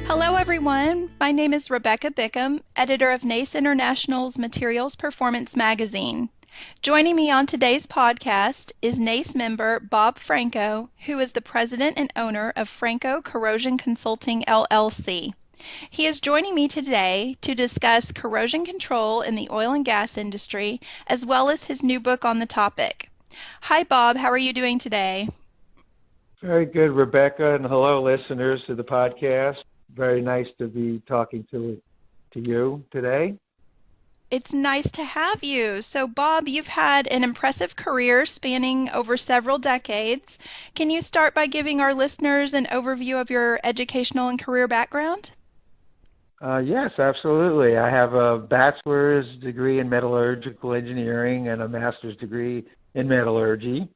Hello, everyone. My name is Rebecca Bickham, editor of NACE International's Materials Performance magazine. Joining me on today's podcast is NACE member Bob Franco, who is the president and owner of Franco Corrosion Consulting, LLC. He is joining me today to discuss corrosion control in the oil and gas industry, as well as his new book on the topic. Hi, Bob. How are you doing today? Very good, Rebecca, and hello, listeners to the podcast. Very nice to be talking to you today. It's nice to have you. So, Bob, you've had an impressive career spanning over several decades. Can you start by giving our listeners an overview of your educational and career background? Yes, absolutely. I have a bachelor's degree in metallurgical engineering and a master's degree in metallurgy.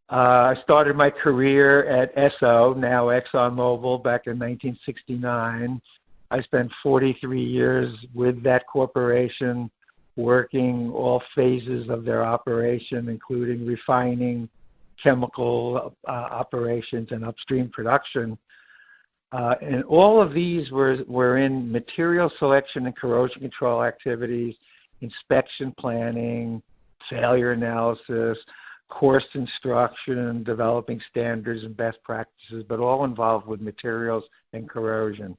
I started my career at Esso, now ExxonMobil, back in 1969. I spent 43 years with that corporation, working all phases of their operation, including refining, chemical operations, and upstream production. And all of these were in material selection and corrosion control activities, inspection planning, failure analysis, course instruction, developing standards and best practices, but all involved with materials and corrosion.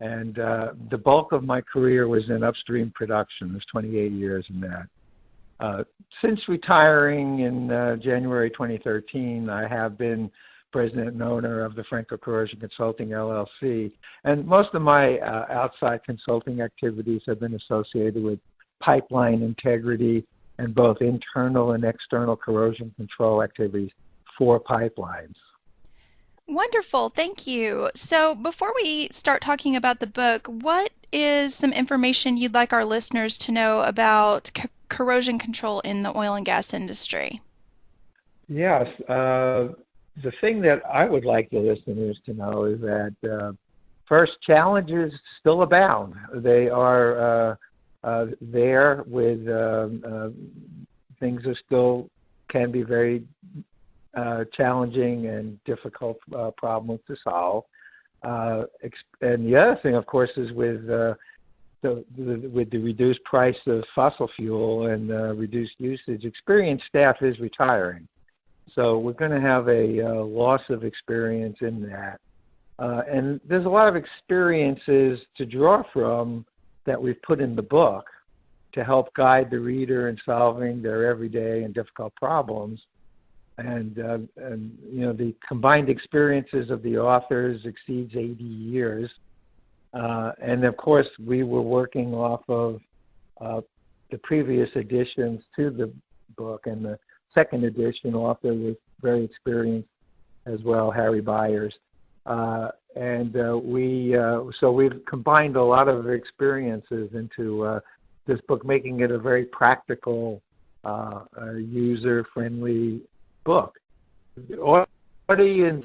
And the bulk of my career was in upstream production. There's 28 years in that. Since retiring in January 2013, I have been president and owner of the Franco Corrosion Consulting, LLC. And most of my outside consulting activities have been associated with pipeline integrity and both internal and external corrosion control activities for pipelines. Wonderful, thank you. So before we start talking about the book, what is some information you'd like our listeners to know about corrosion control in the oil and gas industry? Yes, the thing that I would like the listeners to know is that first, challenges still abound. They are there with things that still can be very challenging and difficult problems to solve. And the other thing, of course, is with the reduced price of fossil fuel and reduced usage, experienced staff is retiring. So we're going to have a loss of experience in that. And there's a lot of experiences to draw from that we've put in the book to help guide the reader in solving their everyday and difficult problems. And the combined experiences of the authors exceeds 80 years. And of course, we were working off of the previous additions to the book, and the second edition author was very experienced as well, Harry Byers. So we've combined a lot of experiences into this book, making it a very practical, user-friendly book. The audience,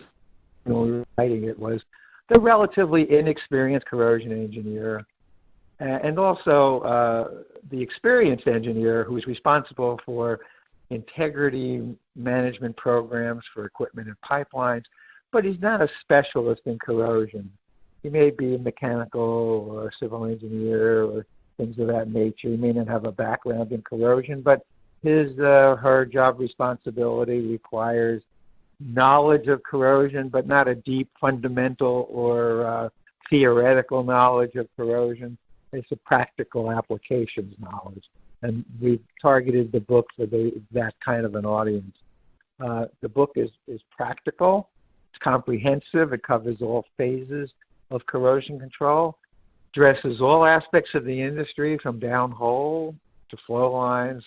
when we were writing it, was the relatively inexperienced corrosion engineer, and also the experienced engineer who is responsible for integrity management programs for equipment and pipelines, but he's not a specialist in corrosion. He may be a mechanical or civil engineer or things of that nature. He may not have a background in corrosion, but her job responsibility requires knowledge of corrosion, but not a deep fundamental or theoretical knowledge of corrosion. It's a practical applications knowledge. And we've targeted the book for that kind of an audience. The book is practical, it's comprehensive, it covers all phases of corrosion control, addresses all aspects of the industry from downhole to flow lines,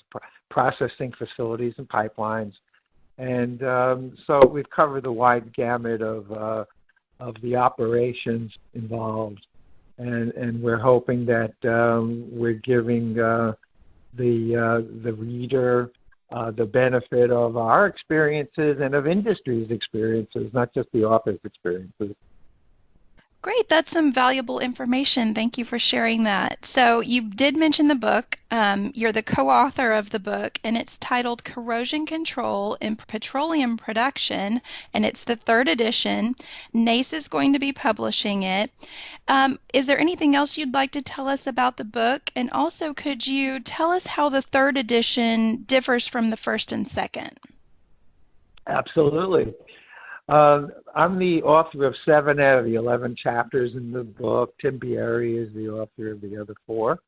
processing facilities and pipelines. And so we've covered the wide gamut of the operations involved. And we're hoping that we're giving the reader the benefit of our experiences and of industry's experiences, not just the author's experiences. Great, that's some valuable information. Thank you for sharing that. So you did mention the book. You're the co-author of the book, and it's titled Corrosion Control in Petroleum Production, and it's the third edition. NACE is going to be publishing it. Is there anything else you'd like to tell us about the book? And also, could you tell us how the third edition differs from the first and second? Absolutely. I'm the author of 7 out of the 11 chapters in the book. Tim Bieri is the author of the other 4.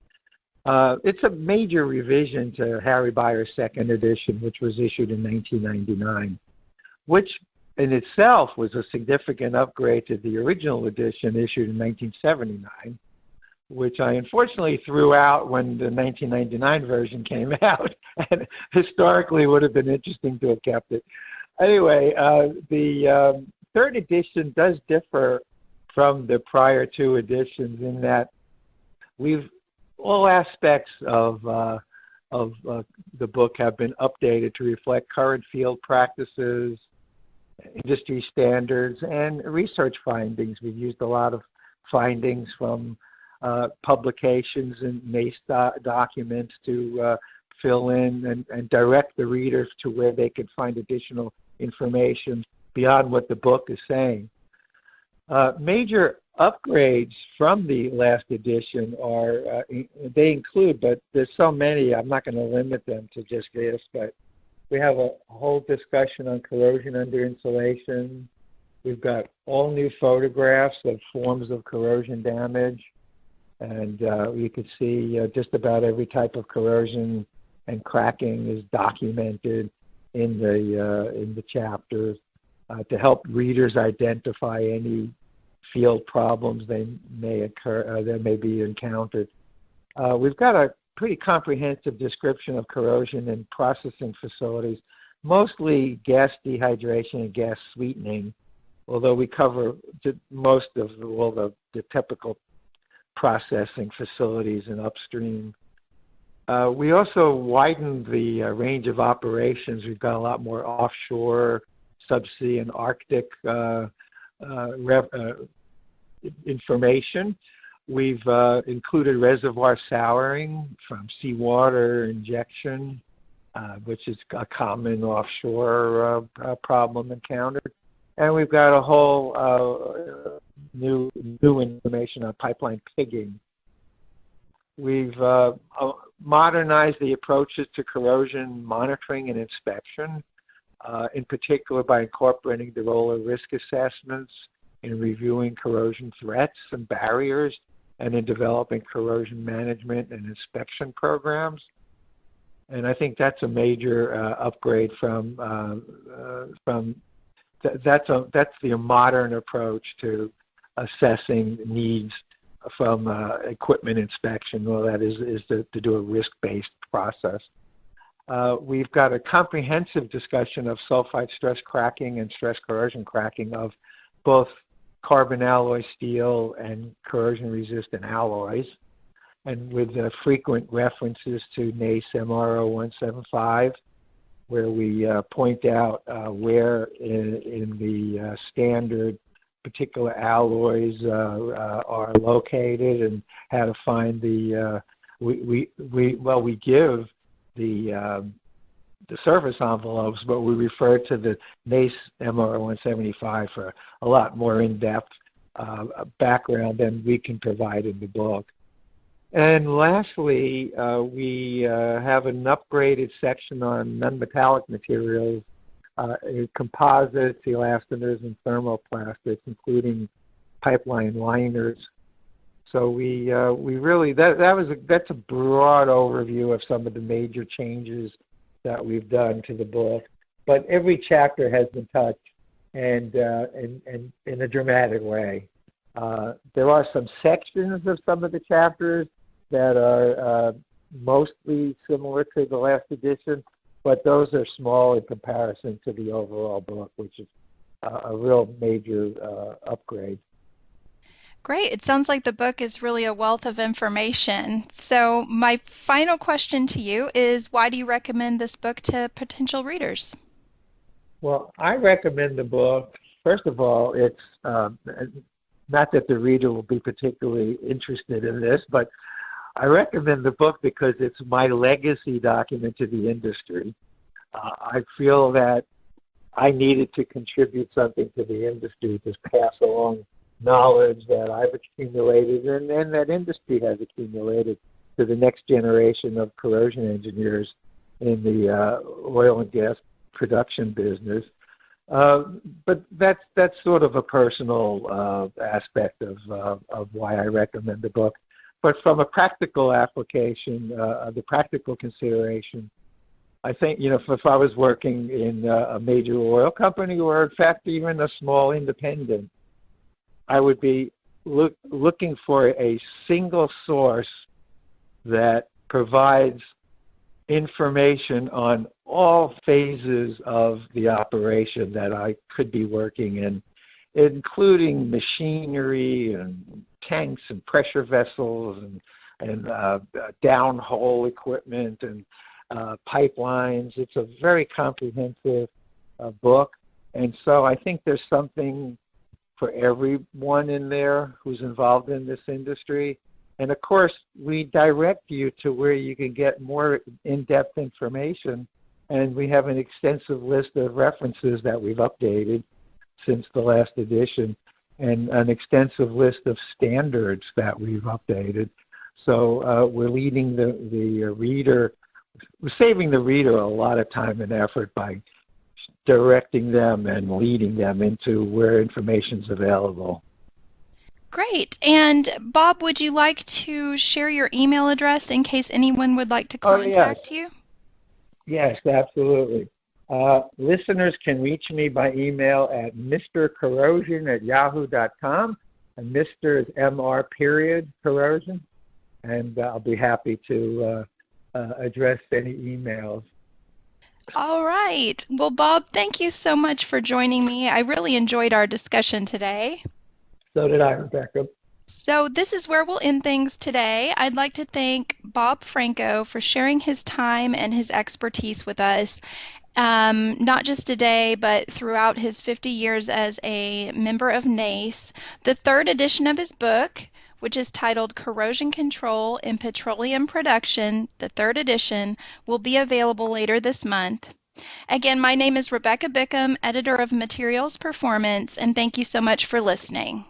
It's a major revision to Harry Byer's second edition, which was issued in 1999, which in itself was a significant upgrade to the original edition issued in 1979, which I unfortunately threw out when the 1999 version came out, and historically would have been interesting to have kept it. Anyway, the third edition does differ from the prior 2 editions in that all aspects of the book have been updated to reflect current field practices, industry standards, and research findings. We've used a lot of findings from publications and NACE documents to fill in and direct the readers to where they could find additional information beyond what the book is saying. Major upgrades from the last edition are, they include, but there's so many, I'm not going to limit them to just this, but we have a whole discussion on corrosion under insulation. We've got all new photographs of forms of corrosion damage, and you can see just about every type of corrosion and cracking is documented in the chapters to help readers identify any field problems they may occur that may be encountered. We've got a pretty comprehensive description of corrosion in processing facilities, mostly gas dehydration and gas sweetening, although we cover most of all the typical processing facilities and upstream. We also widened the range of operations. We've got a lot more offshore, subsea, and Arctic information. We've included reservoir souring from seawater injection, which is a common offshore problem encountered. And we've got a whole new information on pipeline pigging. We've modernized the approaches to corrosion monitoring and inspection, in particular by incorporating the role of risk assessments in reviewing corrosion threats and barriers, and in developing corrosion management and inspection programs. And I think that's a major upgrade that's the modern approach to assessing needs from equipment inspection. Well, that is to do a risk-based process. We've got a comprehensive discussion of sulfide stress cracking and stress corrosion cracking of both carbon alloy steel and corrosion-resistant alloys, and with frequent references to NACE MRO 175, where we point out where in the standard particular alloys are located and how to find the we give the surface envelopes, but we refer to the NACE MR 175 for a lot more in-depth background than we can provide in the book. And lastly, we have an upgraded section on non-metallic materials, composites, elastomers, and thermoplastics, including pipeline liners. So we really that's a broad overview of some of the major changes that we've done to the book. But every chapter has been touched, and in a dramatic way. There are some sections of some of the chapters that are mostly similar to the last edition, but those are small in comparison to the overall book, which is a real major upgrade. Great. It sounds like the book is really a wealth of information. So my final question to you is, why do you recommend this book to potential readers? Well, I recommend the book. First of all, not that the reader will be particularly interested in this, but I recommend the book because it's my legacy document to the industry. I feel that I needed to contribute something to the industry to pass along knowledge that I've accumulated and that industry has accumulated to the next generation of corrosion engineers in the oil and gas production business. But that's sort of a personal aspect of why I recommend the book. But from a practical application, the practical consideration, I think, if I was working in a major oil company or, in fact, even a small independent, I would be looking for a single source that provides information on all phases of the operation that I could be working in, including machinery and tanks and pressure vessels and downhole equipment and pipelines. It's a very comprehensive book, and so I think there's something for everyone in there who's involved in this industry. And of course, we direct you to where you can get more in-depth information, and we have an extensive list of references that we've updated since the last edition, and an extensive list of standards that we've updated. So we're leading the reader, we're saving the reader a lot of time and effort by directing them and leading them into where information's available. Great. And Bob, would you like to share your email address in case anyone would like to contact you? Yes, absolutely. Listeners can reach me by email at mrcorrosion@yahoo.com, and Mr. is MR Corrosion, and I'll be happy to address any emails. All right. Well, Bob, thank you so much for joining me. I really enjoyed our discussion today. So did I, Rebecca. So this is where we'll end things today. I'd like to thank Bob Franco for sharing his time and his expertise with us, not just today, but throughout his 50 years as a member of NACE. The third edition of his book, which is titled Corrosion Control in Petroleum Production, the third edition, will be available later this month. Again, my name is Rebecca Bickham, editor of Materials Performance, and thank you so much for listening.